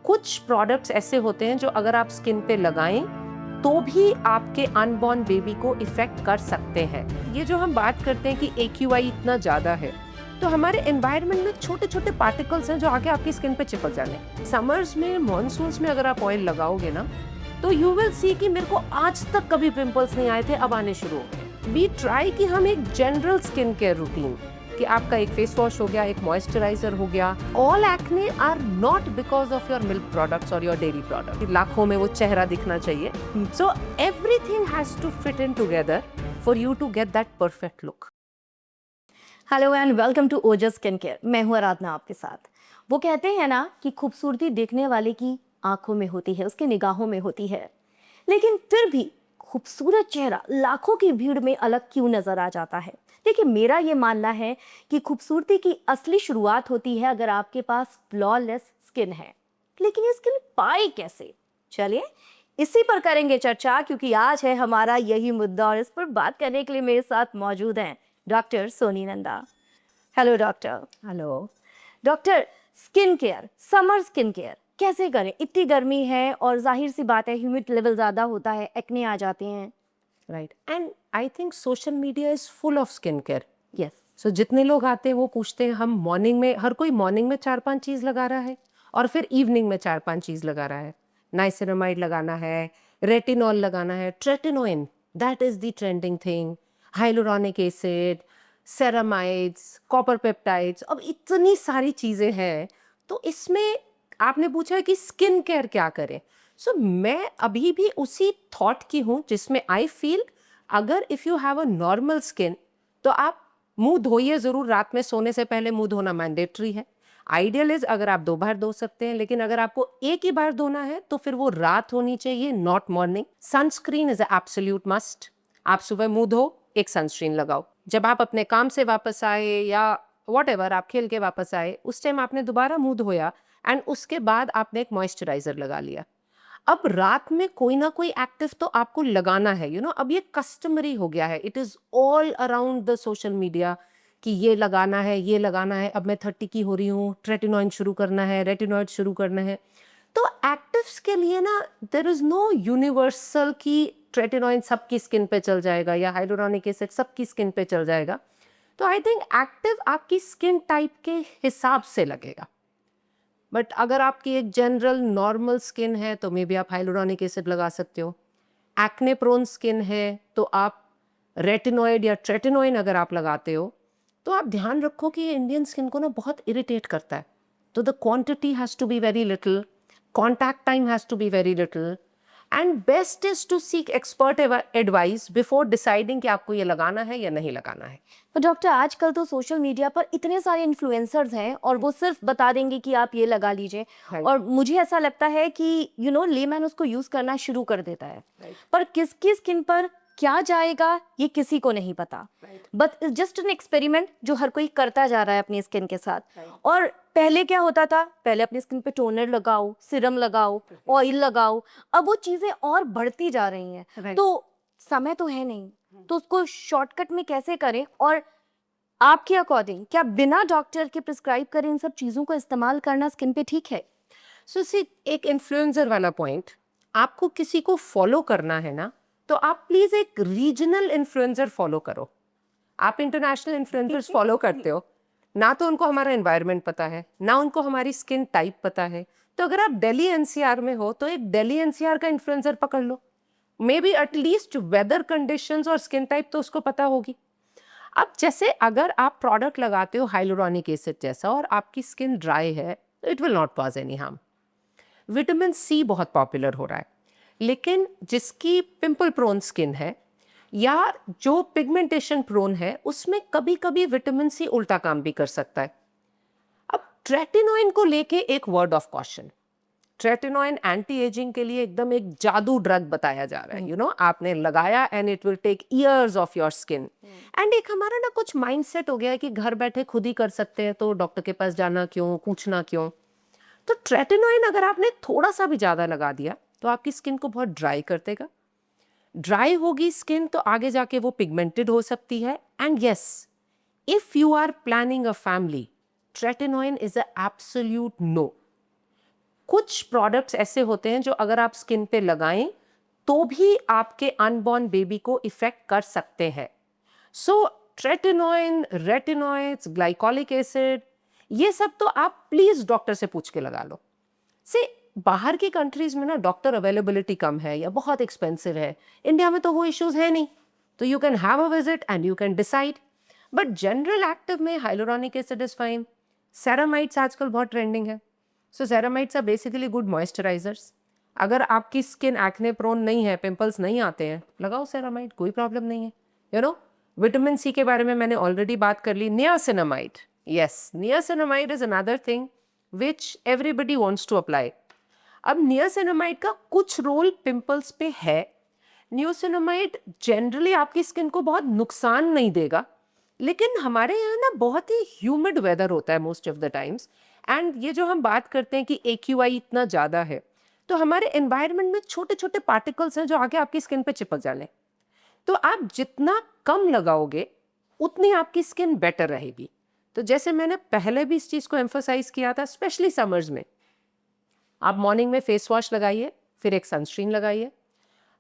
कुछ प्रोडक्ट्स ऐसे होते हैं जो अगर आप स्किन पे लगाएं तो भी आपके अनबॉर्न बेबी को इफेक्ट कर सकते हैं। ये जो हम बात करते हैं कि AQI इतना ज़्यादा है, तो हमारे एनवायरनमेंट में छोटे छोटे पार्टिकल्स हैं जो आके आपकी स्किन पे चिपक जाने। समर्स में, मॉनसून्स में अगर आप ऑयल लगाओगे ना, तो यू विल सी कि मेरे को आज तक कभी पिंपल्स नहीं आए थे, अब आने शुरू हो गए। वी ट्राई कि हम एक जनरल स्किन केयर रूटीन, कि आपका एक फेस वॉश हो गया, एक मॉइस्चराइजर हो गया। All acne are not because of your milk products और योर डेयरी प्रोडक्ट। लाखों में वो चेहरा दिखना चाहिए। So everything has to fit in together for you to get that perfect look. Hello and welcome to Ojas skin care. मैं हूँ आराधना आपके साथ। वो कहते हैं ना कि खूबसूरती देखने वाले की आंखों में होती है, उसकी निगाहों में होती है, लेकिन फिर भी खूबसूरत चेहरा लाखों की भीड़ में अलग क्यों नजर आ जाता है। देखिए, मेरा ये मानना है कि खूबसूरती की असली शुरुआत होती है अगर आपके पास फ्लॉलेस स्किन है। लेकिन ये स्किन पाए कैसे? चलिए इसी पर करेंगे चर्चा, क्योंकि आज है हमारा यही मुद्दा और इस पर बात करने के लिए मेरे साथ मौजूद हैं doctor Soni Nanda. Hello doctor. Hello. Doctor, skin care, summer skin care कैसे करें? इतनी गर्मी है और जाहिर सी बात है ह्यूमिड लेवल ज़्यादा होता है, एक्ने आ जाते हैं। Right, and I think social media is full of skin care. Yes. So जितने लोग आते हैं वो पूछते हैं, हम मॉर्निंग में, हर कोई मॉर्निंग में 4-5 चीज़ लगा रहा है और फिर इवनिंग में 4-5 चीज़ लगा रहा है। नाइसिनामाइड लगाना है, रेटिनॉल लगाना है, tretinoin, that is the trending thing, hyaluronic acid, ceramides, copper peptides, अब इतनी सारी चीज़ें हैं। तो इसमें आपने पूछा है कि स्किन केयर क्या करें। सो मैं अभी भी उसी थॉट की हूँ जिसमें आई फील अगर if you have a normal skin तो आप मुंह धोइए ज़रूर, रात में सोने से पहले मुंह धोना मैंडेटरी है। आइडियल इज अगर आप 2 बार धो सकते हैं, लेकिन अगर आपको एक ही बार धोना है तो फिर वो रात होनी चाहिए, not morning. Sunscreen is absolute must. आप सुबह मुंह धो, एक सनस्क्रीन लगाओ। जब आप अपने काम से वापस आए या वॉटेवर आप खेल के वापस आए, उस टाइम आपने दोबारा मुंह धोया एंड उसके बाद आपने एक मॉइस्चराइजर लगा लिया। अब रात में कोई ना कोई एक्टिव तो आपको लगाना है, अब ये कस्टमरी हो गया है, it is all around the social media कि ये लगाना है, ये लगाना है। अब मैं 30 की हो रही हूँ, ट्रेटिनॉइन शुरू करना है, रेटिनॉइड शुरू करना है। तो एक्टिव्स के लिए ना देयर इज नो यूनिवर्सल कि ट्रेटिनॉइन सबकी स्किन पे चल जाएगा या हाइलुरोनिक एसिड सबकी स्किन पे चल जाएगा। तो आई थिंक एक्टिव आपकी स्किन टाइप के हिसाब से लगेगा। बट अगर आपकी एक जनरल नॉर्मल स्किन है तो मे बी आप हाइलुरोनिक एसिड लगा सकते हो। एक्ने प्रोन स्किन है तो आप रेटिनॉइड या ट्रेटिनोइन अगर आप लगाते हो, तो आप ध्यान रखो कि ये इंडियन स्किन को ना बहुत इरिटेट करता है। तो the quantity has to be very little, contact time has to be very little, and best is to seek expert advice before deciding कि आपको ये लगाना है या नहीं लगाना है। तो डॉक्टर, आजकल तो सोशल मीडिया पर इतने सारे इन्फ्लुएंसर्स हैं और वो सिर्फ बता देंगे कि आप ये लगा लीजिए, Right. और मुझे ऐसा लगता है कि लेमैन उसको यूज करना शुरू कर देता है। Right. पर किसकी स्किन पर क्या जाएगा ये किसी को नहीं पता। Right. But it's just an experiment जो हर कोई करता जा रहा है अपनी स्किन के साथ। Right. और पहले क्या होता था? पहले अपनी स्किन पे टोनर लगाओ, सीरम लगाओ, ऑयल लगाओ। अब वो चीजें और बढ़ती जा रही हैं। Right. तो समय तो है नहीं, तो उसको शॉर्टकट में कैसे करें? और आपके अकॉर्डिंग क्या बिना डॉक्टर के प्रिस्क्राइब करे इन सब चीजों का इस्तेमाल करना स्किन पे ठीक है? सो सी, एक इन्फ्लुएंसर वाला पॉइंट, आपको किसी को फॉलो करना है ना, तो आप प्लीज एक रीजनल इन्फ्लुएंसर फॉलो करो। आप इंटरनेशनल इन्फ्लुएंसर्स फॉलो करते हो ना, तो उनको हमारा एनवायरनमेंट पता है ना, उनको हमारी स्किन टाइप पता है। तो अगर आप दिल्ली एनसीआर में हो तो एक दिल्ली एनसीआर का इन्फ्लुएंसर पकड़ लो, maybe at least weather conditions और स्किन टाइप तो उसको पता होगी। अब जैसे अगर आप प्रोडक्ट लगाते हो हाइलुरोनिक एसिड जैसा और आपकी स्किन ड्राई है, तो it will not cause any harm. Vitamin C बहुत पॉपुलर हो रहा है, लेकिन जिसकी पिंपल प्रोन स्किन है या जो पिगमेंटेशन प्रोन है, उसमें कभी कभी विटामिन सी उल्टा काम भी कर सकता है। अब ट्रेटिनोइन को लेके एक word of caution. Tretinoin anti ageing के लिए एकदम एक जादू ड्रग बताया जा रहा है। आपने लगाया and it will take years off your skin. And एक हमारा ना कुछ माइंडसेट हो गया है कि घर बैठे खुद ही कर सकते हैं, तो डॉक्टर के पास जाना क्यों, पूछना क्यों। तो ट्रेटिनोइन अगर आपने थोड़ा सा भी ज़्यादा लगा दिया तो आपकी स्किन को बहुत ड्राई कर देगा। ड्राई होगी स्किन तो आगे जाके वो पिगमेंटेड हो सकती है। And yes, if you are planning a family, tretinoin is a absolute no. कुछ प्रोडक्ट्स ऐसे होते हैं जो अगर आप स्किन पे लगाएं तो भी आपके अनबॉर्न बेबी को इफेक्ट कर सकते हैं. सो ट्रेटिनोइन, रेटिनॉइड्स, ग्लाइकोलिक एसिड, ये सब तो आप प्लीज डॉक्टर से पूछ के लगा लो. से बाहर की कंट्रीज में ना डॉक्टर अवेलेबिलिटी कम है या बहुत एक्सपेंसिव है. इंडिया में तो वो इश्यूज है नहीं, तो you can have a visit and you can decide. But general active में hyaluronic acid is fine. Ceramides आजकल बहुत ट्रेंडिंग है. So ceramides are basically good moisturisers. अगर आपकी स्किन एक्ने प्रोन नहीं है, पिंपल्स नहीं आते हैं, लगाओ सेरामाइड, कोई प्रॉब्लम नहीं है. यू नो, विटामिन सी के बारे में मैंने ऑलरेडी बात कर ली. Niacinamide, yes, niacinamide is another thing which everybody wants to apply. अब नियासिनामाइड का कुछ रोल पिंपल्स पे है. नियासिनामाइड जनरली आपकी स्किन को बहुत नुकसान नहीं देगा, लेकिन हमारे यहाँ ना बहुत ही ह्यूमिड वेदर होता है most of the times. And ये जो हम बात करते हैं कि AQI इतना ज़्यादा है, तो हमारे एनवायरनमेंट में छोटे छोटे पार्टिकल्स हैं जो आके आपकी स्किन पे चिपक जाने. तो आप जितना कम लगाओगे उतनी आपकी स्किन बेटर रहेगी. तो जैसे मैंने पहले भी इस चीज़ को एम्फोसाइज किया था, स्पेशली समर्स में आप मॉर्निंग में फेस वॉश लगाइए, फिर एक सनस्क्रीन लगाइए.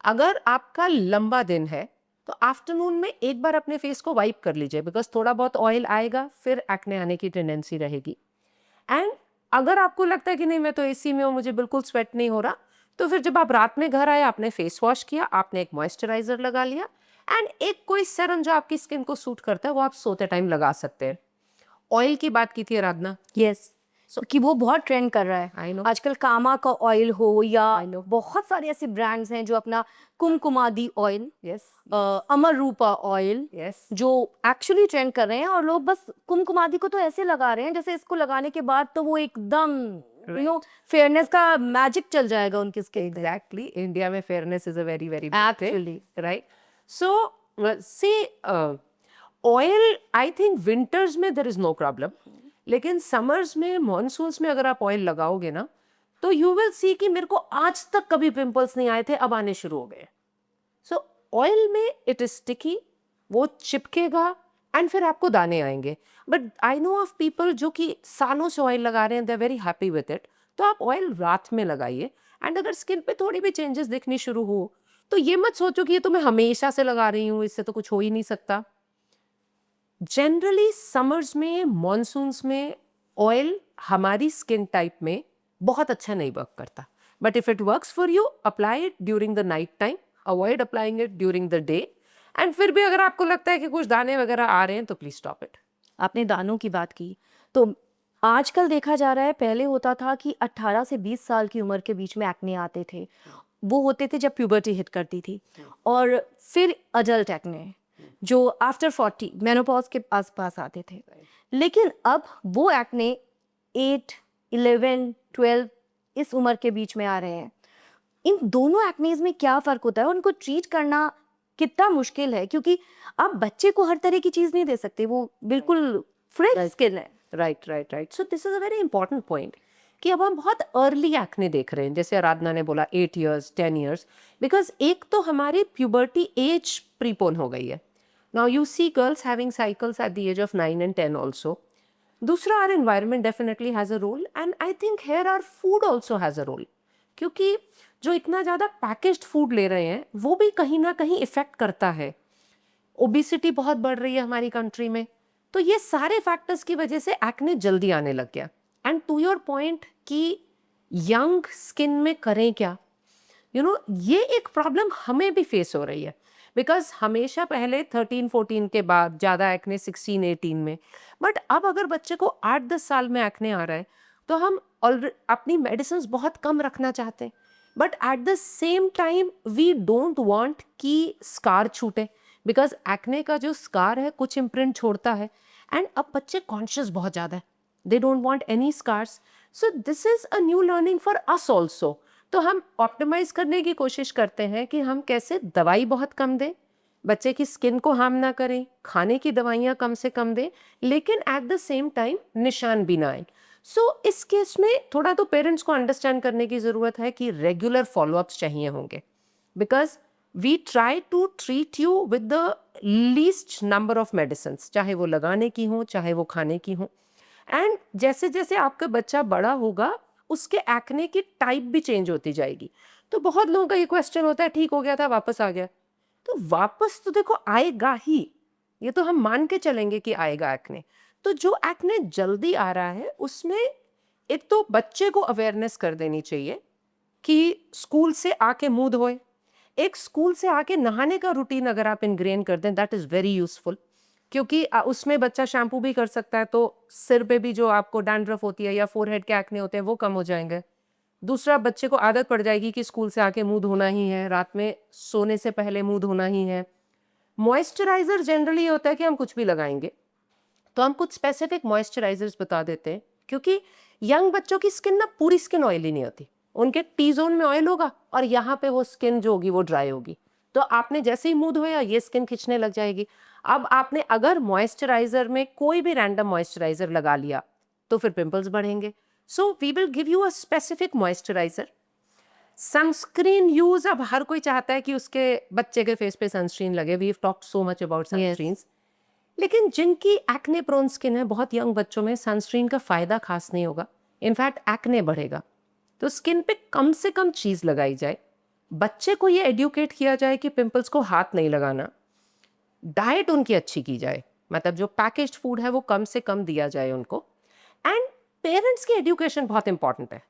अगर आपका लंबा दिन है तो आफ्टरनून में एक बार अपने फेस को वाइप कर लीजिए, बिकॉज थोड़ा बहुत ऑयल आएगा, फिर एक्ने आने की टेंडेंसी रहेगी. एंड अगर आपको लगता है कि नहीं मैं तो AC में हूँ, मुझे बिल्कुल स्वेट नहीं हो रहा, तो फिर जब आप रात में घर आए, आपने फेस वॉश किया, आपने एक मॉइस्चराइजर लगा लिया, एंड एक कोई सेरम जो आपकी स्किन को सूट करता है वो आप सोते टाइम लगा सकते हैं. ऑयल की बात की थी आराधना. यस, कि वो बहुत ट्रेंड कर रहा है. आई नो, आजकल कामा का ऑयल हो या I know. बहुत सारे ऐसे ब्रांड्स हैं जो अपना कुमकुमादी ऑयल, यस अमर रूपा ऑयल, यस, जो एक्चुअली ट्रेंड कर रहे हैं. और लोग बस कुमकुमादी को तो ऐसे लगा रहे हैं जैसे इसको लगाने के बाद तो वो एकदम फेयरनेस का मैजिक चल जाएगा उनकी स्किन. एग्जैक्टली. इंडिया में fairness is a very very actually right. So see oil, I think winters में देयर इज नो प्रॉब्लम, लेकिन समर्स में, मॉनसून्स में अगर आप ऑयल लगाओगे ना, तो यू विल सी कि मेरे को आज तक कभी पिंपल्स नहीं आए थे, अब आने शुरू हो गए. सो ऑयल में इट इज स्टिकी, वो चिपकेगा एंड फिर आपको दाने आएंगे. But I know of people जो कि सालों से ऑयल लगा रहे हैं, they are very happy with it. तो आप ऑयल रात में लगाइए. एंड अगर स्किन पे थोड़ी भी चेंजेस दिखनी शुरू हो, तो ये मत सोचो कि ये तो मैं हमेशा से लगा रही हूँ, इससे तो कुछ हो ही नहीं सकता. जनरली समर्स में, मॉनसून्स में ऑयल हमारी स्किन टाइप में बहुत अच्छा नहीं वर्क करता. But if it works for you, apply it during the night time, avoid applying it during the day. And फिर भी अगर आपको लगता है कि कुछ दाने वगैरह आ रहे हैं तो प्लीज स्टॉप इट. आपने दानों की बात की, तो आजकल देखा जा रहा है, पहले होता था कि 18 से 20 साल की उम्र के बीच में एक्ने आते थे. वो होते थे जब प्यूबर्टी हिट करती थी. और फिर अडल्ट एक्ने जो आफ्टर 40 मेनोपॉज के आसपास आते थे. लेकिन अब वो एक्ने 8, 11, 12 इस उम्र के बीच में आ रहे हैं. इन दोनों एक्नेज में क्या फ़र्क होता है? उनको ट्रीट करना कितना मुश्किल है? क्योंकि आप बच्चे को हर तरह की चीज़ नहीं दे सकते, वो बिल्कुल फ्रेश स्किन है. Right right right. So this is a very important point कि अब हम बहुत अर्ली एक्ने देख रहे हैं, जैसे आराधना ने बोला 8 years, 10 years, बिकॉज एक तो हमारी प्यूबर्टी एज प्रीपोन हो गई है. Now you see girls having cycles at the age of 9 and 10 also. दूसरा, our environment definitely has a role, and I think here our food also has a role. क्योंकि जो इतना ज़्यादा packaged food ले रहे हैं वो भी कहीं ना कहीं इफ़ेक्ट करता है. ओबिसिटी बहुत बढ़ रही है हमारी कंट्री में, तो ये सारे फैक्टर्स की वजह से एक्ने जल्दी आने लग गया. एंड टू योर पॉइंट कि यंग स्किन में करें क्या, ये एक प्रॉब्लम हमें भी फेस हो रही है. बिकॉज हमेशा पहले 13-14 के बाद ज़्यादा एक्ने 16-18 में, बट अब अगर बच्चे को 8-10 साल में एक्ने आ रहा है तो हम ऑलरेडी अपनी मेडिसिन बहुत कम रखना चाहते हैं. But at the same time we don't want कि स्कार छूटे, बिकॉज एक्ने का जो स्कार है कुछ इम्प्रिंट छोड़ता है. एंड अब बच्चे कॉन्शियस बहुत ज़्यादा है, they don't want any scars. So this is a new learning for us also. तो हम ऑप्टिमाइज करने की कोशिश करते हैं कि हम कैसे दवाई बहुत कम दें, बच्चे की स्किन को हार्म ना करें, खाने की दवाइयाँ कम से कम दें, लेकिन एट द सेम टाइम निशान भी ना आए. सो इस केस में थोड़ा तो पेरेंट्स को अंडरस्टैंड करने की ज़रूरत है कि रेगुलर फॉलोअप्स चाहिए होंगे, because we try to treat you with the least number of medicine, चाहे वो लगाने की हो चाहे वो खाने की हो. एंड जैसे जैसे आपका बच्चा बड़ा होगा उसके एक्ने की टाइप भी चेंज होती जाएगी। तो बहुत लोगों का ये क्वेश्चन होता है, ठीक हो गया था वापस आ गया। तो वापस तो देखो आएगा ही, ये तो हम मान के चलेंगे कि आएगा एक्ने। तो जो एक्ने जल्दी आ रहा है उसमें एक तो बच्चे को अवेयरनेस कर देनी चाहिए कि स्कूल से आके मुंह धोए। एक स्कूल से आके नहाने का रूटीन अगर आप इनग्रेन कर दें, दैट इज वेरी यूजफुल, क्योंकि उसमें बच्चा शैम्पू भी कर सकता है, तो सिर पे भी जो आपको डैंड्रफ होती है या फोरहेड के एक्ने होते हैं वो कम हो जाएंगे। दूसरा, बच्चे को आदत पड़ जाएगी कि स्कूल से आके मुंह धोना ही है, रात में सोने से पहले मुंह धोना ही है। मॉइस्चराइजर जनरली होता है कि हम कुछ भी लगाएंगे, तो हम कुछ स्पेसिफिक मॉइस्चराइजर्स बता देते हैं, क्योंकि यंग बच्चों की स्किन ना पूरी स्किन ऑयली नहीं होती, उनके टी जोन में ऑयल होगा और यहाँ पे वो स्किन जो होगी वो ड्राई होगी। तो आपने जैसे ही मुंह धोया ये स्किन खिंचने लग जाएगी। अब आपने अगर मॉइस्चराइजर में कोई भी रैंडम मॉइस्चराइजर लगा लिया तो फिर पिंपल्स बढ़ेंगे। So we will give you a specific moisturiser. Sunscreen use, अब हर कोई चाहता है कि उसके बच्चे के फेस पे सनस्क्रीन लगे, we have talked so much about sunscreens. लेकिन जिनकी एक्ने प्रोन स्किन है, बहुत यंग बच्चों में सनस्क्रीन का फायदा खास नहीं होगा, इनफैक्ट एक्ने बढ़ेगा। तो स्किन पे कम से कम चीज लगाई जाए, बच्चे को ये एड्यूकेट किया जाए कि पिंपल्स को हाथ नहीं लगाना, डाइट उनकी अच्छी की जाए, मतलब जो पैकेज्ड फूड है वो कम से कम दिया जाए उनको, एंड पेरेंट्स की एजुकेशन बहुत इंपॉर्टेंट है,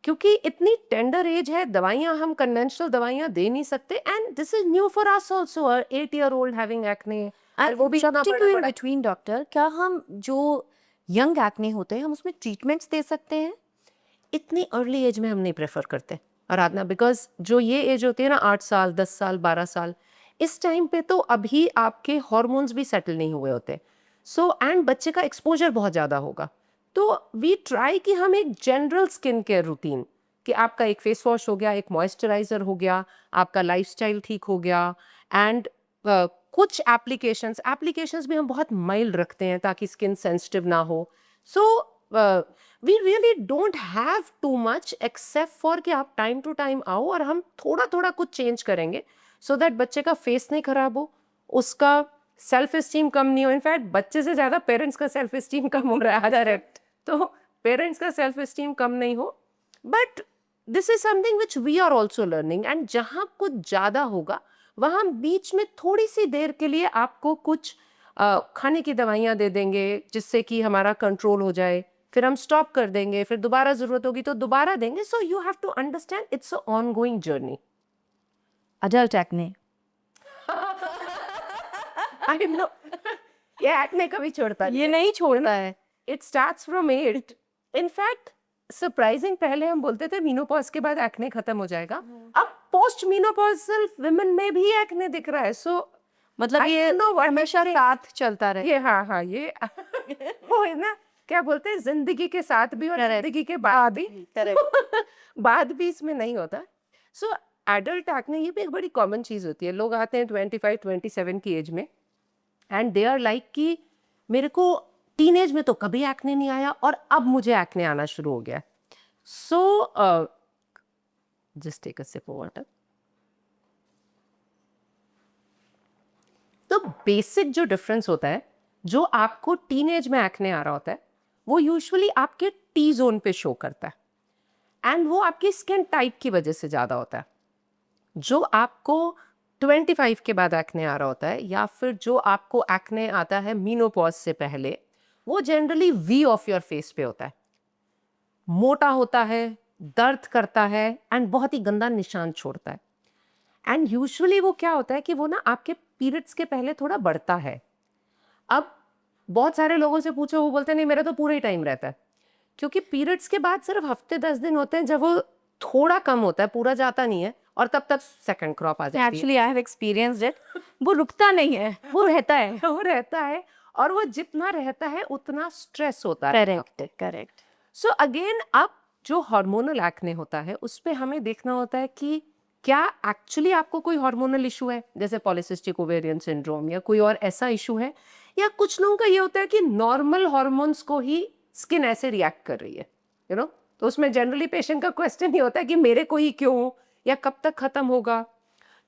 क्योंकि इतनी टेंडर एज है, दवाइयां हम कन्वेंशनल दवाइयां दे नहीं सकते, and this is new for us also, 8-year-old having acne, और वो भी इतना बड़ा बड़ा। बिटवीन डॉक्टर, क्या हम जो यंग एक्ने होते हैं हम उसमें ट्रीटमेंट्स दे सकते हैं? इतनी अर्ली एज में हम नहीं प्रेफर करते आराधना, बिकॉज जो ये एज होती है ना, 8 साल 10 साल 12 साल, इस टाइम पे तो अभी आपके हॉर्मोन्स भी सेटल नहीं हुए होते। सो एंड बच्चे का एक्सपोजर बहुत ज़्यादा होगा। तो वी ट्राई कि हम एक जनरल स्किन केयर रूटीन, कि आपका एक फेस वॉश हो गया, एक मॉइस्चराइजर हो गया, आपका लाइफस्टाइल ठीक हो गया, एंड कुछ एप्लीकेशंस भी हम बहुत माइल्ड रखते हैं ताकि स्किन सेंसिटिव ना हो। So we really don't have to much, except for कि आप टाइम टू टाइम आओ और हम थोड़ा थोड़ा कुछ चेंज करेंगे, सो दैट बच्चे का फेस नहीं खराब हो, उसका सेल्फ एस्टीम कम नहीं हो। इनफैक्ट बच्चे से ज़्यादा पेरेंट्स का सेल्फ एस्टीम कम हो रहा है डायरेक्ट, तो पेरेंट्स का सेल्फ एस्टीम कम नहीं हो। But this is something which we are also learning, and जहाँ कुछ ज़्यादा होगा वहाँ बीच में थोड़ी सी देर के लिए आपको कुछ खाने की दवाइयाँ दे देंगे जिससे कि हमारा कंट्रोल हो जाए, फिर हम स्टॉप कर देंगे, फिर दोबारा ज़रूरत होगी तो दोबारा देंगे। So you have to understand it's a ongoing journey. Adult acne. I know, ये एक्ने कभी छोड़ता ये नहीं छोड़ता है। It starts from 8। In fact surprising, पहले हम बोलते थे मीनोपॉज के बाद एक्ने खत्म हो जाएगा, अब पोस्ट मीनोपॉजल विमेन में भी एक्ने दिख रहा है। सो मतलब ये हमेशा साथ चलता रहे। ये हाँ ये वो है ना, क्या बोलते हैं, जिंदगी के साथ भी और जिंदगी के बाद भी, बाद भी इसमें नहीं होता। सो एडल्ट एक्ने ये भी एक बड़ी कॉमन चीज होती है। लोग आते हैं 25-27 की एज में, एंड दे आर लाइक कि मेरे को टीनेज में तो कभी एक्ने नहीं आया और अब मुझे एक्ने आना शुरू हो गया। So just take a sip of water. तो बेसिक जो डिफरेंस होता है, जो आपको टीनेज में एक्ने आ रहा होता है वो यूजुअली आपके टी जोन पे शो करता है, एंड वो आपकी स्किन टाइप की वजह से ज़्यादा होता है। जो आपको 25 के बाद एक्ने आ रहा होता है, या फिर जो आपको एक्ने आता है मीनोपॉज से पहले, वो generally V of your face पे होता है, मोटा होता है, दर्द करता है, एंड बहुत ही गंदा निशान छोड़ता है। एंड यूजुअली वो क्या होता है कि वो ना आपके पीरियड्स के पहले थोड़ा बढ़ता है। अब बहुत सारे लोगों से पूछो, वो बोलते हैं नहीं मेरा तो पूरा ही टाइम रहता है, क्योंकि पीरियड्स के बाद सिर्फ हफ्ते 10 दिन होते हैं जब वो थोड़ा कम होता है, पूरा जाता नहीं है, और तब तक सेकंड क्रॉप आ जाती है। Actually I have experienced it. वो रुकता नहीं है, वो रहता है। वो रहता है, और वो जितना रहता है उतना स्ट्रेस होता है। Correct correct. सो अगेन, अब जो हार्मोनल एक्ने होता है उस पे हमें देखना होता है कि क्या एक्चुअली आपको कोई हार्मोनल इशू है, जैसे पॉलीसिस्टिक ओवेरियन सिंड्रोम या कोई और ऐसा इशू है, या कुछ लोगों का ये होता है कि नॉर्मल हार्मोन्स को ही स्किन ऐसे रिएक्ट कर रही है, यू नो। तो उसमें जनरली पेशेंट का क्वेश्चन ही होता है कि मेरे को ही क्यों, या कब तक खत्म होगा।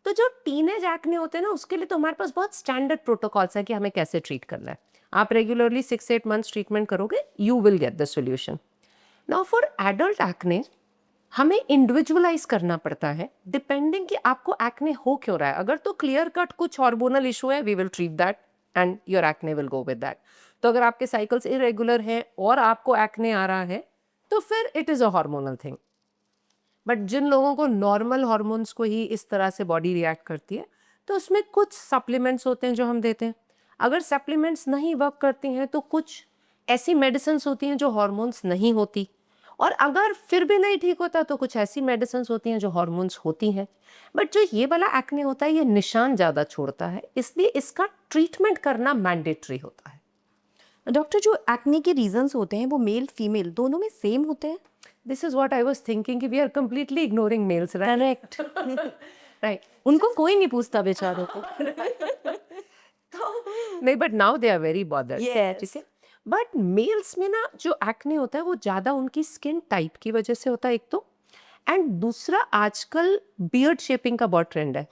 तो जो टीनेज एक्ने होते हैं ना, उसके लिए तो हमारे पास बहुत स्टैंडर्ड प्रोटोकॉल्स है कि हमें कैसे ट्रीट करना है। आप रेगुलरली 6-8 मंथ्स ट्रीटमेंट करोगे, you will get the solution. Now for adult acne हमें इंडिविजुअलाइज करना पड़ता है डिपेंडिंग कि आपको एक्ने हो क्यों रहा है. अगर तो क्लियर कट कुछ हार्मोनल इशू है, we will treat that and your acne will go with that. तो अगर आपके साइकिल्स इरेगुलर हैं और आपको एक्ने आ रहा है तो फिर it is a hormonal thing. But जिन लोगों को नॉर्मल हार्मोन्स को ही इस तरह से बॉडी रिएक्ट करती है तो उसमें कुछ सप्लीमेंट्स होते हैं जो हम देते हैं. अगर सप्लीमेंट्स नहीं वर्क करती हैं तो कुछ ऐसी मेडिसिन्स होती हैं जो हार्मोन्स नहीं होती, और अगर फिर भी नहीं ठीक होता तो कुछ ऐसी मेडिसिन्स होती हैं जो हार्मोन्स होती हैं. बट जो ये वाला एक्ने होता है ये निशान ज़्यादा छोड़ता है, इसलिए इसका ट्रीटमेंट करना मैंडेटरी होता है. डॉक्टर, जो एक्ने के रीजंस होते हैं वो मेल फीमेल दोनों में सेम होते हैं? This is what I was thinking कि we are completely ignoring males, right? Correct. Right. उनको कोई नहीं पूछता बेचारों को. नहीं, but now they are very bothered. Yes. ठीक है. बट मेल्स में ना जो एक्ने होता है वो ज़्यादा उनकी स्किन टाइप की वजह से होता है, एक तो. एंड दूसरा, आजकल बियर्ड शेपिंग का बहुत ट्रेंड है,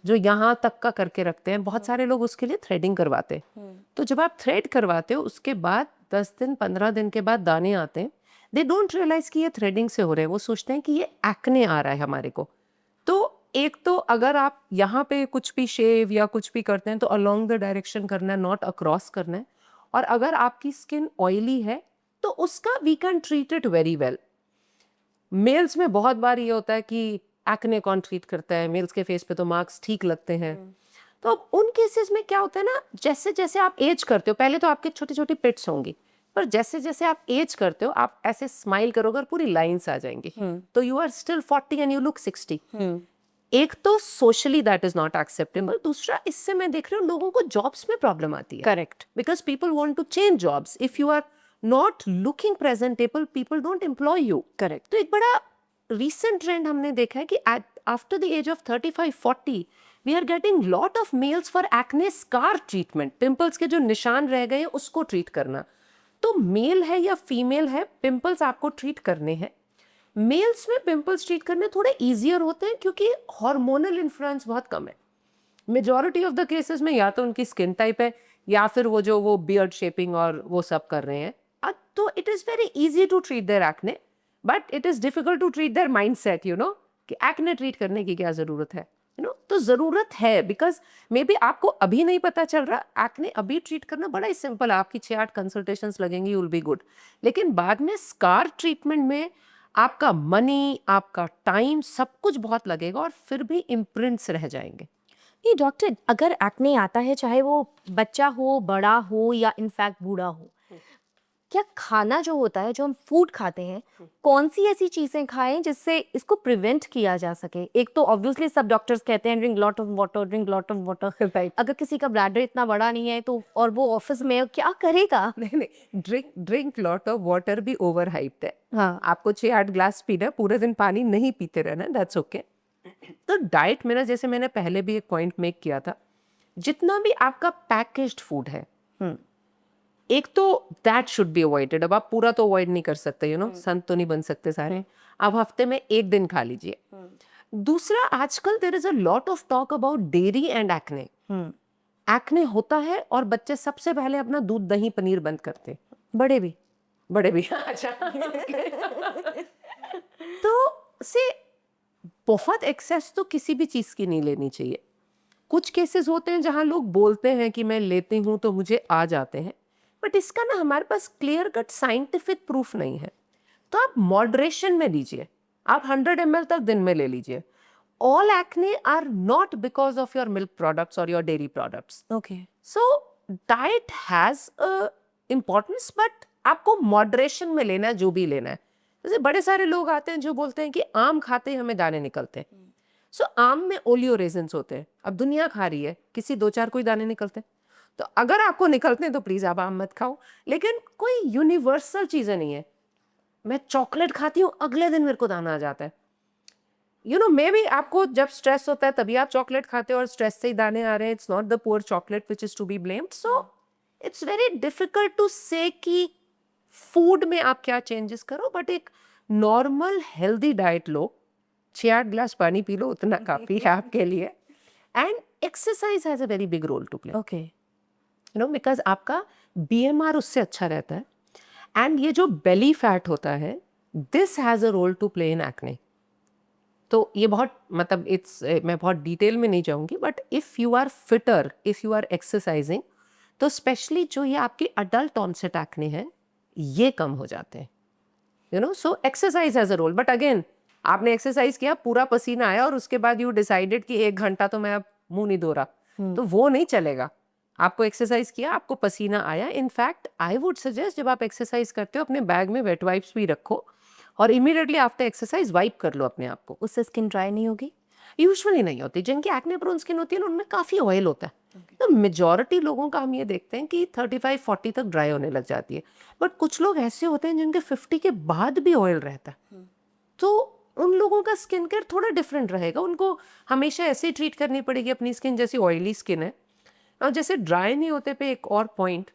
जो यहाँ तक का करके रखते हैं. बहुत सारे लोग उसके लिए थ्रेडिंग करवाते हैं. तो जब आप थ्रेड करवाते हो उसके बाद 10 दिन 15 दिन के बाद दाने आते हैं. दे डोंट रियलाइज कि ये थ्रेडिंग से हो रहे हैं. वो सोचते हैं कि ये एक्ने आ रहा है हमारे को. तो एक तो अगर आप यहाँ पे कुछ भी शेव या कुछ भी करते हैं तो अलोंग द डायरेक्शन करना है, नॉट अक्रॉस करना है. और अगर आपकी स्किन ऑयली है तो उसका we can treat it very well. Males में बहुत बार ये होता है कि एक्ने कौन ट्रीट करता है, मेल्स के फेस पे तो मार्क्स ठीक लगते हैं. तो अब उन केसेस में क्या होता है ना, जैसे जैसे आप एज करते हो, पहले तो आपके छोटी छोटी पिट्स होंगी, पर जैसे जैसे आप एज करते हो आप ऐसे स्माइल करोगे और पूरी लाइंस आ जाएंगी. तो you are still 40 and you look 60. एक तो socially that is not acceptable. दूसरा, इससे मैं देख रही हूँ लोगों को जॉब्स में प्रॉब्लम आती है. Correct. Because people want to change jobs. If you are not looking presentable people don't employ you. Correct. तो एक बड़ा रीसेंट ट्रेंड हमने देखा है कि after the age of 35-40 we are getting lot of males for acne scar treatment. Pimples के जो निशान रह गए हैं उसको ट्रीट करना. तो मेल है या फीमेल है, पिंपल्स आपको ट्रीट करने हैं. मेल्स में पिंपल्स ट्रीट करने थोड़े इजियर होते हैं क्योंकि हार्मोनल इन्फ्लुएंस बहुत कम है. मेजॉरिटी ऑफ द केसेस में या तो उनकी स्किन टाइप है या फिर वो बियर्ड शेपिंग और वो सब कर रहे हैं. तो it is very easy to treat their acne, but it is difficult to treat their mindset. You know कि एक्ने ट्रीट करने की क्या ज़रूरत है. तो ज़रूरत है, बिकॉज मे बी आपको अभी नहीं पता चल रहा. एक्ने अभी ट्रीट करना बड़ा ही सिंपल है, आपकी 6-8 कंसल्टेशंस लगेंगी, यू विल बी गुड. लेकिन बाद में स्कार ट्रीटमेंट में आपका मनी, आपका टाइम, सब कुछ बहुत लगेगा और फिर भी इम्प्रिंट्स रह जाएंगे. नहीं डॉक्टर, अगर एक्ने आता है चाहे वो बच्चा हो, बड़ा हो या इनफैक्ट बूढ़ा हो, क्या खाना जो होता है, जो हम फूड खाते हैं, कौन सी ऐसी चीजें खाएं जिससे इसको प्रिवेंट किया जा सके? एक तो ऑब्वियसली सब डॉक्टर्स कहते हैं drink lot of water, drink lot of water. Right. अगर किसी का ब्लैडर इतना बड़ा नहीं है तो, और वो ऑफिस में है, क्या करेगा? नहीं, ड्रिंक लॉट ऑफ वाटर भी ओवर हाइप्ड है. हाँ. आपको 6-8 ग्लास पीना है, पूरे दिन पानी नहीं पीते रहना, दैट्स ओके. तो डाइट में ना, जैसे मैंने पहले भी एक पॉइंट मेक किया था, जितना भी आपका पैकेज्ड फूड है, एक तो दैट शुड बी अवॉइडेड. अब आप पूरा तो अवॉइड नहीं कर सकते, संत तो नहीं बन सकते सारे. आप हफ्ते में एक दिन खा लीजिए. दूसरा, आजकल there is a lot of talk about dairy and acne. Acne होता है और बच्चे सबसे पहले अपना दूध, दही, पनीर बंद करते. बड़े भी. अच्छा. तो से बहुत एक्सेस तो किसी भी चीज की नहीं लेनी चाहिए. कुछ केसेस होते हैं जहां लोग बोलते हैं कि मैं लेती हूं तो मुझे आ जाते हैं, बट इसका ना हमारे पास क्लियर कट साइंटिफिक प्रूफ नहीं है. तो आप मॉडरेशन में लीजिए. आप 100 ml तक दिन में ले लीजिए. All acne are not because of your milk products और your dairy products. Okay. So diet has a importance, but आपको मॉडरेशन में लेना है जो भी लेना है. जैसे बड़े सारे लोग आते हैं जो बोलते हैं कि आम खाते ही हमें दाने निकलते हैं. सो आम में ओलियो रेजिन्स होते हैं. अब दुनिया खा रही है, किसी 2-4 कोई दाने निकलते हैं. तो अगर आपको निकलते हैं तो प्लीज आप आम मत खाओ. लेकिन कोई यूनिवर्सल चीजें नहीं है. मैं चॉकलेट खाती हूँ, अगले दिन मेरे को दाना आ जाता है. मे बी आपको जब स्ट्रेस होता है तभी आप चॉकलेट खाते हो और स्ट्रेस से ही दाने आ रहे हैं. It's not the poor chocolate which is to be blamed. So it's very difficult to say कि फूड में आप क्या चेंजेस करो, बट एक नॉर्मल हेल्दी डाइट लो, 6-8 ग्लास पानी पी लो, उतना काफी है आपके लिए. And exercise has a very big role to play. Okay. Because आपका BMR उससे अच्छा रहता है. एंड ये जो बेली फैट होता है this has a role to play in acne. तो ये बहुत मतलब इट्स मैं बहुत डिटेल में नहीं जाऊंगी, but if you are fitter, if you are exercising, तो स्पेशली जो ये आपके अडल्ट ऑनसेट एक्ने हैं ये कम हो जाते हैं, you know. So exercise has a role, but again आपने एक्सरसाइज किया, पूरा पसीना आया और उसके बाद यू डिसाइडेड कि 1 घंटा तो मैं अब मुंह नहीं धो रहा, तो वो नहीं चलेगा। आपको एक्सरसाइज किया, आपको पसीना आया, इनफैक्ट आई वुड सजेस्ट जब आप एक्सरसाइज करते हो अपने बैग में वेट वाइप्स भी रखो और इमीडिएटली आफ्टर एक्सरसाइज वाइप कर लो अपने आप को। उससे स्किन ड्राई नहीं होगी? यूजुअली नहीं होती, जिनकी एक्ने प्रोन स्किन होती है ना उनमें काफ़ी ऑयल होता है। तो मेजॉरिटी लोगों का हम ये देखते हैं कि 35-40 तक ड्राई होने लग जाती है, बट कुछ लोग ऐसे होते हैं जिनके 50 के बाद भी ऑयल रहता है, तो उन लोगों का स्किन केयर थोड़ा डिफरेंट रहेगा। उनको हमेशा ऐसे ट्रीट करनी पड़ेगी अपनी स्किन जैसी ऑयली स्किन है। और जैसे ड्राई नहीं होते पे एक और पॉइंट,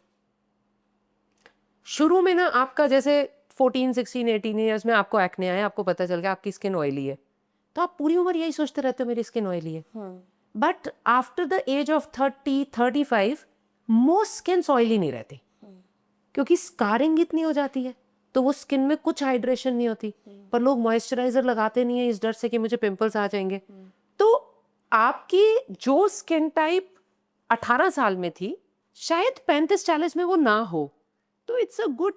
शुरू में ना आपका जैसे 14, 16, 18 ईयर्स में आपको एक्ने आया, आपको पता चल गया आपकी स्किन ऑयली है, तो आप पूरी उम्र यही सोचते रहते हो मेरी स्किन ऑयली है। But after the age of 30, 35 most skin oily नहीं रहती, क्योंकि स्कारिंग इतनी हो जाती है तो वो स्किन में कुछ हाइड्रेशन नहीं होती। पर लोग मॉइस्चराइजर लगाते नहीं है इस डर से कि मुझे पिंपल्स आ जाएंगे। तो आपकी जो स्किन टाइप 18 साल में थी शायद 35-40 में वो ना हो, तो it's a good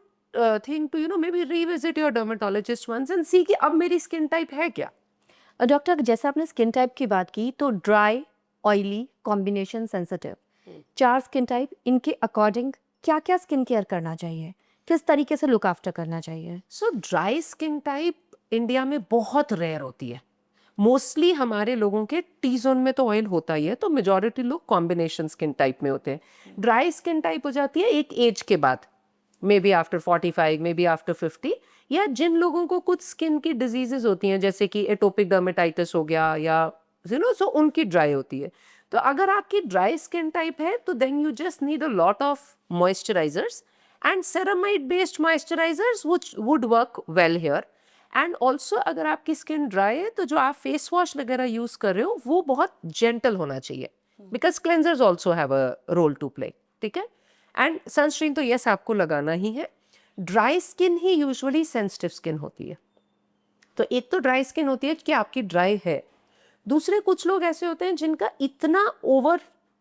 thing to maybe revisit your dermatologist once and see कि अब मेरी स्किन टाइप है क्या। डॉक्टर, जैसे आपने स्किन टाइप की बात की, तो dry, oily, combination, sensitive, 4 skin type, इनके अकॉर्डिंग क्या क्या स्किन केयर करना चाहिए, किस तरीके से लुक आफ्टर करना चाहिए? सो ड्राई स्किन टाइप इंडिया में बहुत रेयर होती है। मोस्टली हमारे लोगों के टी जोन में तो ऑयल होता ही है, तो मेजॉरिटी लोग कॉम्बिनेशन स्किन टाइप में होते हैं। ड्राई स्किन टाइप हो जाती है एक एज के बाद, may be after 45, may be after 50, या जिन लोगों को कुछ स्किन की डिजीजेज होती हैं जैसे कि एटोपिक डर्मेटाइटिस हो गया या सो उनकी ड्राई होती है। तो अगर आपकी ड्राई स्किन टाइप है तो then you just need a lot of moisturisers and ceramide based moisturisers which would work well here। And also अगर आपकी स्किन ड्राई है तो जो आप फेस वॉश वगैरह यूज कर रहे हो वो बहुत जेंटल होना चाहिए, because cleansers also have a role to play. ठीक है। एंड सनस्क्रीन तो यस आपको लगाना ही है। ड्राई स्किन ही यूजुअली सेंसिटिव स्किन होती है। तो एक तो ड्राई स्किन होती है कि आपकी ड्राई है, दूसरे कुछ लोग ऐसे होते हैं जिनका इतना ओवर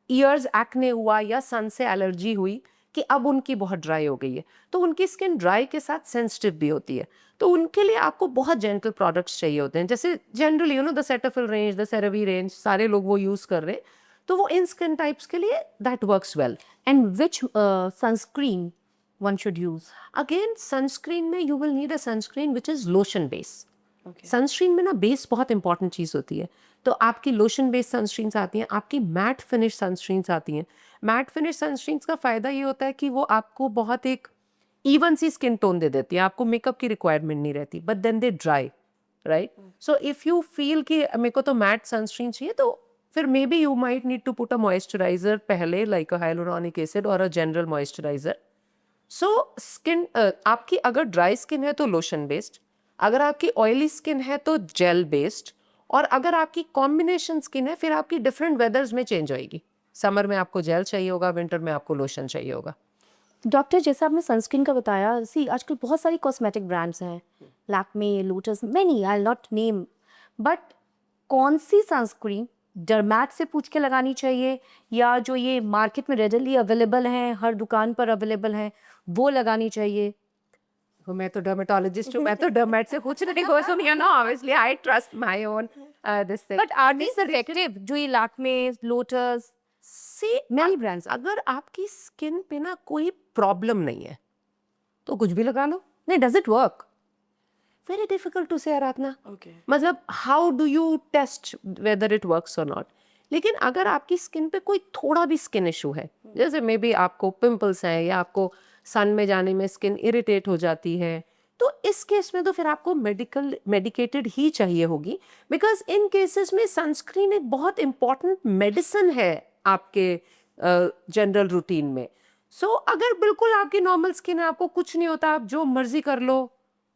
ईयर्स एक्ने हुआ या सन से एलर्जी हुई कि अब उनकी बहुत ड्राई हो गई है, तो उनकी स्किन ड्राई के साथ सेंसिटिव भी होती है। तो उनके लिए आपको बहुत जेंटल प्रोडक्ट्स चाहिए होते हैं, जैसे generally the Cetaphil range, the CeraVe range, सारे लोग वो यूज कर रहे हैं, तो वो इन स्किन टाइप्स के लिए that works well. And which sunscreen one should use? Again sunscreen में you will need a sunscreen which is lotion base. Sunscreen में ना बेस बहुत इंपॉर्टेंट चीज़ होती है, तो आपकी लोशन बेस्ड सनस्क्रीन्स आती हैं, आपकी मैट फिनिश सनस्क्रीन्स आती हैं। मैट फिनिश सनस्क्रीन्स का फ़ायदा ये होता है कि वो आपको बहुत एक इवन सी स्किन टोन दे देती है, आपको मेकअप की रिक्वायरमेंट नहीं रहती, but then they dry, right. So if you feel कि मेरे को तो मैट सनस्क्रीन चाहिए, तो फिर maybe you might need to put a moisturiser पहले, लाइक अ हाइलुरोनिक एसिड और a general moisturiser. So skin आपकी अगर ड्राई स्किन है तो लोशन बेस्ड, अगर आपकी ऑयली स्किन है तो जेल बेस्ड, और अगर आपकी कॉम्बिनेशन स्किन है फिर आपकी डिफरेंट वेदर्स में चेंज होएगी। समर में आपको जेल चाहिए होगा, विंटर में आपको लोशन चाहिए होगा। डॉक्टर, जैसे आपने सनस्क्रीन का बताया, सी आजकल बहुत सारी कॉस्मेटिक ब्रांड्स हैं, Lakme, lotus, many, I not name, but कौन सी सनस्क्रीन डरमैट से पूछ के लगानी चाहिए, या जो ये मार्केट में रेडली अवेलेबल हैं, हर दुकान पर अवेलेबल हैं, वो लगानी चाहिए? तो मैं तो डर्मेटोलॉजिस्ट हूँ, मैं तो डर्मेट से कुछ नहीं को सुन, obviously I trust my own this thing. But are these effective, जो ये लैक्मे, लोटस, से मैनी ब्रांड्स? अगर आपकी स्किन पे ना कोई प्रॉब्लम नहीं है तो कुछ भी लगा लो। नहीं, does it work? Very difficult to say Aradhana. मतलब how do you test whether it works और नॉट। लेकिन अगर आपकी स्किन पे कोई थोड़ा भी स्किन इशू है, जैसे मे बी आपको पिंपल्स हैं या आपको सन में जाने में स्किन इरिटेट हो जाती है, तो इस केस में तो फिर आपको मेडिकेटेड ही चाहिए होगी, बिकॉज इन केसेस में सनस्क्रीन एक बहुत इंपॉर्टेंट मेडिसिन है आपके जनरल रूटीन में। सो अगर बिल्कुल आपकी नॉर्मल स्किन है, आपको कुछ नहीं होता, आप जो मर्जी कर लो,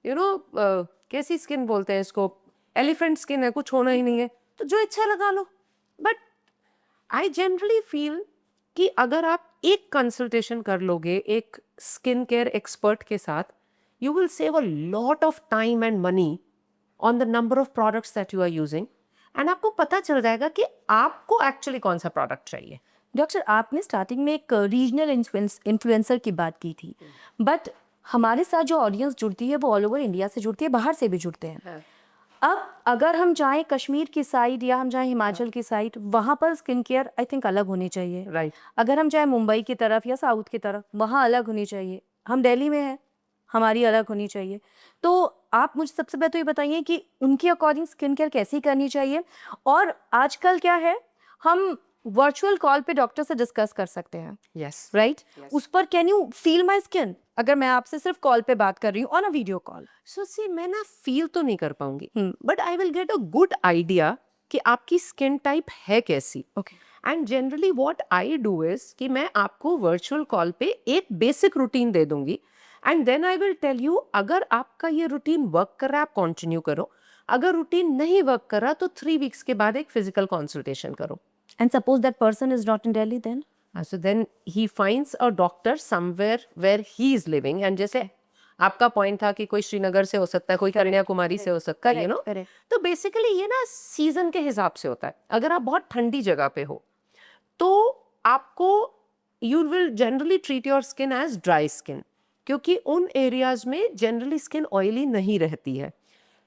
कैसी स्किन बोलते हैं इसको, एलिफेंट स्किन है, कुछ होना ही नहीं है, तो जो इच्छा लगा लो। बट आई जनरली फील कि अगर आप एक कंसल्टेशन कर लोगे एक स्किन केयर एक्सपर्ट के साथ, you will save a lot of time and money on the number of products that you are using, and आपको पता चल जाएगा कि आपको एक्चुअली कौन सा प्रोडक्ट चाहिए. डॉक्टर, आपने स्टार्टिंग में एक रीजनल इन्फ्लुएंसर की बात की थी, बट हमारे साथ जो ऑडियंस जुड़ती है वो ऑल ओवर इंडिया से जुड़ती है, बाहर से भी जुड़ते हैं. हाँ. अब अगर हम जाएं कश्मीर की साइड या हम जाएं हिमाचल की साइड, वहाँ पर स्किन केयर आई थिंक अलग होनी चाहिए. राइट. अगर हम जाएं मुंबई की तरफ या साउथ की तरफ, वहाँ अलग होनी चाहिए. हम दिल्ली में हैं, हमारी अलग होनी चाहिए. तो आप मुझे सबसे पहले तो ये बताइए कि उनके अकॉर्डिंग स्किन केयर कैसी करनी चाहिए. और आजकल क्या है, हम वर्चुअल कॉल पे डॉक्टर से डिस्कस कर सकते हैं, यस. राइट? Yes. उस पर can you feel my skin, अगर मैं आपसे सिर्फ कॉल पे बात कर रही हूँ on a video call. So see, मैं ना फील तो नहीं कर पाऊंगी, hmm. But I will get a good idea कि आपकी स्किन टाइप है कैसी. Okay. And generally what I do is कि मैं आपको वर्चुअल कॉल पे एक बेसिक रूटीन दे दूंगी, and then I will tell you अगर आपका ये रूटीन वर्क कर रहा है आप कंटिन्यू करो, अगर रूटीन नहीं वर्क कर रहा तो 3 वीक्स के बाद एक फिजिकल कंसल्टेशन करो. And suppose that person is not in Delhi, then So then he finds a doctor somewhere where he is living, and जैसे आपका पॉइंट था कि कोई श्रीनगर से हो सकता है, कोई कन्याकुमारी से हो सकता है, करेक्ट. तो बेसिकली ये ना सीजन के हिसाब से होता है. अगर आप बहुत ठंडी जगह पे हो तो आपको you will generally treat your skin as dry skin, क्योंकि उन एरियाज में जनरली स्किन ऑयली नहीं रहती है.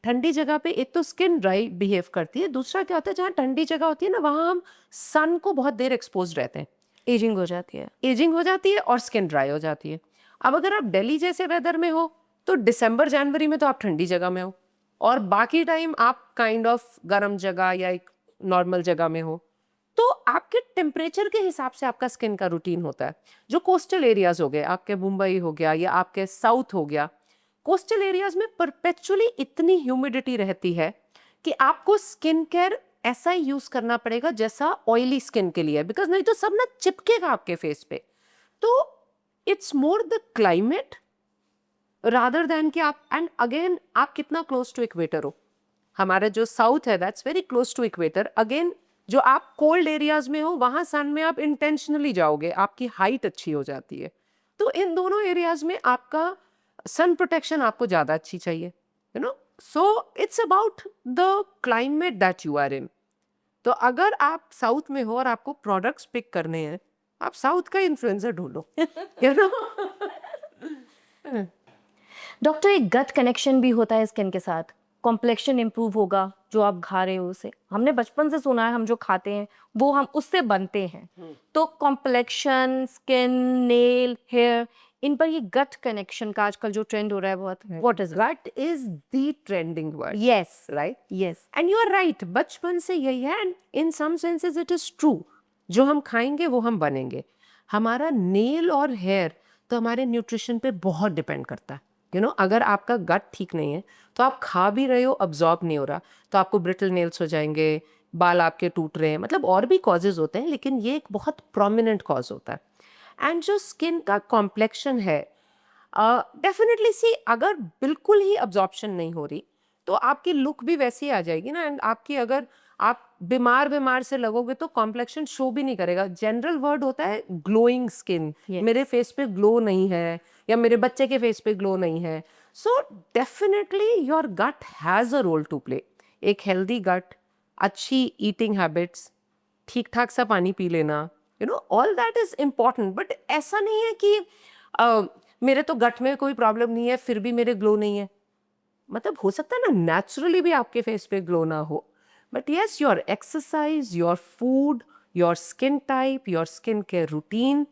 ठंडी जगह पे एक तो स्किन ड्राई बिहेव करती है, दूसरा क्या होता है जहाँ ठंडी जगह होती है ना वहाँ हम सन को बहुत देर एक्सपोज रहते हैं, एजिंग हो जाती है. एजिंग हो जाती है और स्किन ड्राई हो जाती है. अब अगर आप दिल्ली जैसे वेदर में हो तो दिसंबर जनवरी में तो आप ठंडी जगह में हो, और बाकी टाइम आप काइंड ऑफ गर्म जगह या एक नॉर्मल जगह में हो, तो आपके टेम्परेचर के हिसाब से आपका स्किन का रूटीन होता है. जो कोस्टल एरियाज हो गए, आपके मुंबई हो गया या आपके साउथ हो गया, कोस्टल एरियाज में परपेचुअली इतनी ह्यूमिडिटी रहती है कि आपको स्किन केयर ऐसा ही यूज करना पड़ेगा जैसा ऑयली स्किन के लिए, बिकॉज नहीं तो सब ना चिपकेगा आपके फेस पे. तो it's more the climate rather than कि आप, एंड अगेन आप कितना क्लोज टू इक्वेटर हो. हमारा जो साउथ है that's very close to equator. Again जो आप कोल्ड एरियाज में हो वहां सन में आप इंटेंशनली जाओगे, आपकी हाइट अच्छी हो जाती है. तो इन दोनों एरियाज में आपका सन प्रोटेक्शन आपको ज्यादा अच्छी चाहिए, you know. So it's about the climate that you are in. तो अगर आप साउथ में हो और आपको प्रोडक्ट्स पिक करने हैं, आप साउथ का इन्फ्लुएंसर ढूंढो, यू नो. डॉक्टर, एक गट कनेक्शन भी होता है स्किन के साथ. कॉम्प्लेक्शन इंप्रूव होगा जो आप खा रहे हो उसे. हमने बचपन से सुना है हम जो खाते हैं वो हम उससे बनते हैं. तो कॉम्प्लेक्शन, स्किन, नेल, हेयर, इन पर ये गट कनेक्शन का आजकल जो ट्रेंड हो रहा है बहुत, what is gut is the trending word. Yes, right. Yes. And you are right, बचपन से यही है, and in some senses it is true. जो हम खाएंगे वो हम बनेंगे. हमारा नेल और हेयर तो हमारे न्यूट्रिशन पे बहुत डिपेंड करता है, यू नो. अगर आपका गट ठीक नहीं है तो आप खा भी रहे हो, अब्जॉर्ब नहीं हो रहा, तो आपको ब्रिटल नेल्स हो जाएंगे, बाल आपके टूट रहे हैं, मतलब और भी कॉजेज होते हैं, लेकिन ये एक बहुत प्रोमिनेंट कॉज होता है. एंड जो स्किन का कॉम्प्लेक्शन है, डेफिनेटली सी अगर बिल्कुल ही अब्जॉर्प्शन नहीं हो रही तो आपकी लुक भी वैसी आ जाएगी ना. एंड आपकी, अगर आप बीमार से लगोगे तो कॉम्प्लेक्शन शो भी नहीं करेगा. जनरल वर्ड होता है ग्लोइंग स्किन. Yes. मेरे फेस पे ग्लो नहीं है या मेरे बच्चे के फेस पे ग्लो नहीं है. So definitely your gut has a role to play. एक हेल्दी गट, अच्छी ईटिंग हैबिट्स, ठीक ठाक सा पानी पी लेना, you know, all that is important. But ऐसा नहीं है कि मेरे तो गट में कोई प्रॉब्लम नहीं है फिर भी मेरे ग्लो नहीं है. मतलब हो सकता है ना नेचुरली भी आपके फेस पे ग्लो ना हो, but yes your exercise, your food, your skin type, your skin care routine,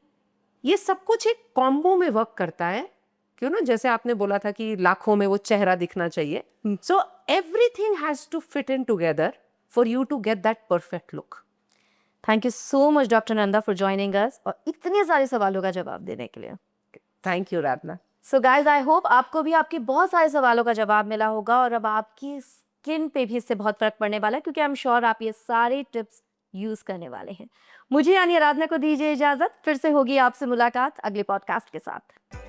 ये सब कुछ एक कॉम्बो में वर्क करता है. क्यों ना, जैसे आपने बोला था कि लाखों में वो चेहरा दिखना चाहिए. So everything has to fit in together for you to get that perfect look. Thank you so much doctor Nanda for joining us और इतने सारे सवालों का जवाब देने के लिए. Thank you Radhana. So guys, I hope आपको भी आपके बहुत सारे सवालों का जवाब मिला होगा और अब आपकी स्किन पे भी इससे बहुत फर्क पड़ने वाला है, क्योंकि आई एम श्योर आप ये सारे टिप्स यूज करने वाले हैं. मुझे यानी आराधना को दीजिए इजाजत. फिर से होगी आपसे मुलाकात अगले पॉडकास्ट के साथ.